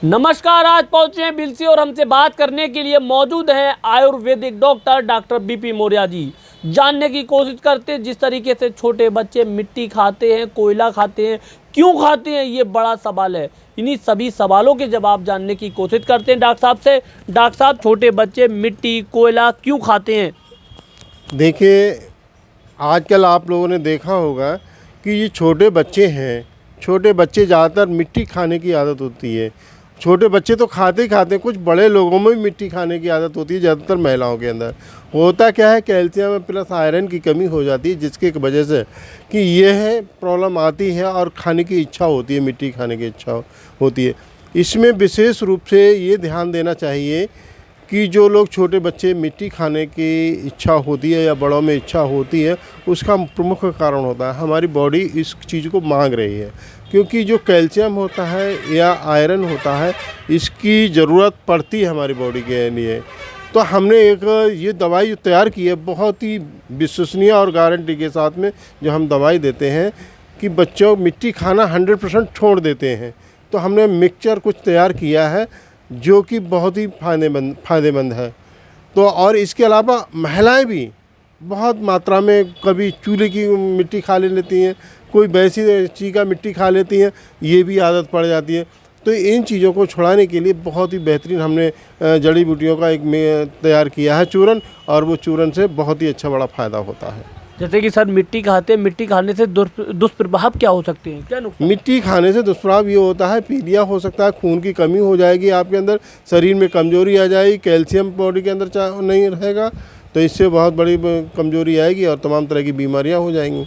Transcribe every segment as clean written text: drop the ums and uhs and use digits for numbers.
नमस्कार, आज पहुंचे हैं बिलसी और हमसे बात करने के लिए मौजूद हैं आयुर्वेदिक डॉक्टर बीपी मौर्य जी। जानने की कोशिश करते हैं जिस तरीके से छोटे बच्चे मिट्टी खाते हैं, कोयला खाते हैं, क्यों खाते हैं, ये बड़ा सवाल है। इन्हीं सभी सवालों के जवाब जानने की कोशिश करते हैं डॉक्टर साहब से। डॉक्टर साहब, छोटे बच्चे मिट्टी कोयला क्यों खाते हैं? देखिए, आजकल आप लोगों ने देखा होगा कि ये छोटे बच्चे हैं, छोटे बच्चे ज़्यादातर मिट्टी खाने की आदत होती है। छोटे बच्चे तो खाते ही खाते हैं, कुछ बड़े लोगों में भी मिट्टी खाने की आदत होती है, ज़्यादातर महिलाओं के अंदर। होता क्या है, कैल्शियम प्लस आयरन की कमी हो जाती है, जिसकी वजह से कि ये है प्रॉब्लम आती है और खाने की इच्छा होती है, मिट्टी खाने की इच्छा होती है। इसमें विशेष रूप से ये ध्यान देना चाहिए कि जो लोग छोटे बच्चे मिट्टी खाने की इच्छा होती है या बड़ों में इच्छा होती है, उसका प्रमुख कारण होता है हमारी बॉडी इस चीज़ को मांग रही है, क्योंकि जो कैल्शियम होता है या आयरन होता है, इसकी ज़रूरत पड़ती है हमारी बॉडी के लिए। तो हमने एक ये दवाई तैयार की है, बहुत ही विश्वसनीय और गारंटी के साथ में जो हम दवाई देते हैं कि बच्चों मिट्टी खाना 100% छोड़ देते हैं। तो हमने मिक्सचर कुछ तैयार किया है जो कि बहुत ही फ़ायदेमंद है। तो और इसके अलावा महिलाएं भी बहुत मात्रा में कभी चूल्हे की मिट्टी खा लेती हैं, कोई वैसी चीज़ का मिट्टी खा लेती हैं, ये भी आदत पड़ जाती है। तो इन चीज़ों को छुड़ाने के लिए बहुत ही बेहतरीन हमने जड़ी बूटियों का एक तैयार किया है चूरन, और वो चूरन से बहुत ही अच्छा बड़ा फ़ायदा होता है। जैसे कि सर मिट्टी खाते हैं, मिट्टी खाने से दुष्प्रभाव क्या हो सकते हैं, क्या नुकसान? मिट्टी खाने से दुष्प्रभाव ये होता है, पीलिया हो सकता है, खून की कमी हो जाएगी आपके अंदर, शरीर में कमजोरी आ जाएगी, कैल्शियम बॉडी के अंदर नहीं रहेगा, तो इससे बहुत बड़ी कमजोरी आएगी और तमाम तरह की बीमारियां हो जाएंगी।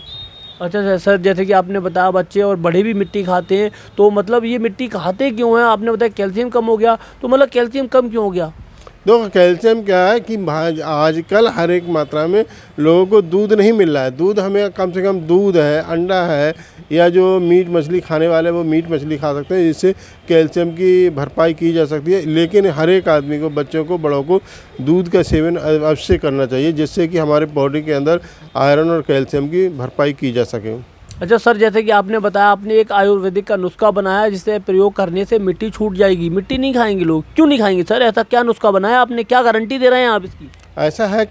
अच्छा सर, जैसे कि आपने बताया बच्चे और बड़े भी मिट्टी खाते हैं, तो मतलब ये मिट्टी खाते क्यों हैं? आपने बताया कैल्शियम कम हो गया, तो मतलब कैल्शियम कम क्यों हो गया? देखो, कैल्शियम क्या है कि आजकल हर एक मात्रा में लोगों को दूध नहीं मिल रहा है। दूध हमें कम से कम दूध है, अंडा है, या जो मीट मछली खाने वाले वो मीट मछली खा सकते हैं, जिससे कैल्शियम की भरपाई की जा सकती है। लेकिन हर एक आदमी को, बच्चों को, बड़ों को दूध का सेवन अवश्य करना चाहिए, जिससे कि हमारे बॉडी के अंदर आयरन और कैल्शियम की भरपाई की जा सके। अच्छा सर, जैसे कि आपने बताया आपने एक आयुर्वेदिक का नुस्खा बनाया जिससे प्रयोग करने से मिट्टी छूट जाएगी। मिट्टी नहीं खाएंगे लोग, क्यों नहीं खाएंगे सर? ऐसा क्या नुस्खा बनाया आपने, क्या गारंटी दे रहे हैं आप इसकी? ऐसा है,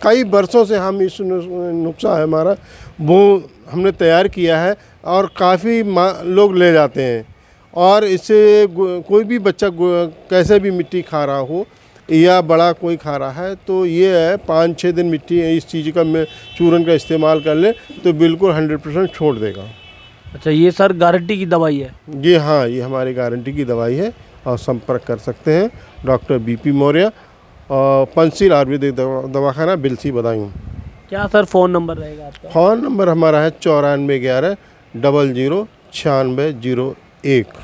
कई वर्षों से हम इस नुस्खा है हमारा, वो हमने तैयार किया है और काफ़ी लोग ले जाते हैं। और इससे कोई भी बच्चा कैसे भी मिट्टी खा रहा हो या बड़ा कोई खा रहा है, तो ये है 5-6 दिन मिट्टी इस चीज़ का चूरन का इस्तेमाल कर ले तो बिल्कुल 100% छोड़ देगा। अच्छा, ये सर गारंटी की दवाई है? जी हाँ, ये हमारी गारंटी की दवाई है और संपर्क कर सकते हैं डॉक्टर बीपी मौर्य और पंचशील आयुर्वेदिक दवाखाना, बिलसी, बदायूं। क्या सर फ़ोन नंबर रहेगा आपका? फ़ोन नंबर हमारा है 9411 00 9601।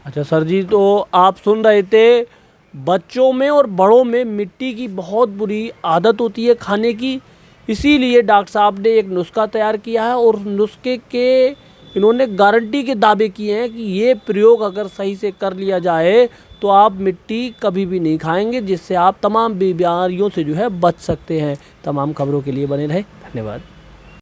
अच्छा सर जी, तो आप सुन रहे थे बच्चों में और बड़ों में मिट्टी की बहुत बुरी आदत होती है खाने की, इसीलिए डॉक्टर साहब ने एक नुस्खा तैयार किया है और नुस्खे के इन्होंने गारंटी के दावे किए हैं कि ये प्रयोग अगर सही से कर लिया जाए तो आप मिट्टी कभी भी नहीं खाएंगे, जिससे आप तमाम बीमारियों से जो है बच सकते हैं। तमाम खबरों के लिए बने रहे, धन्यवाद।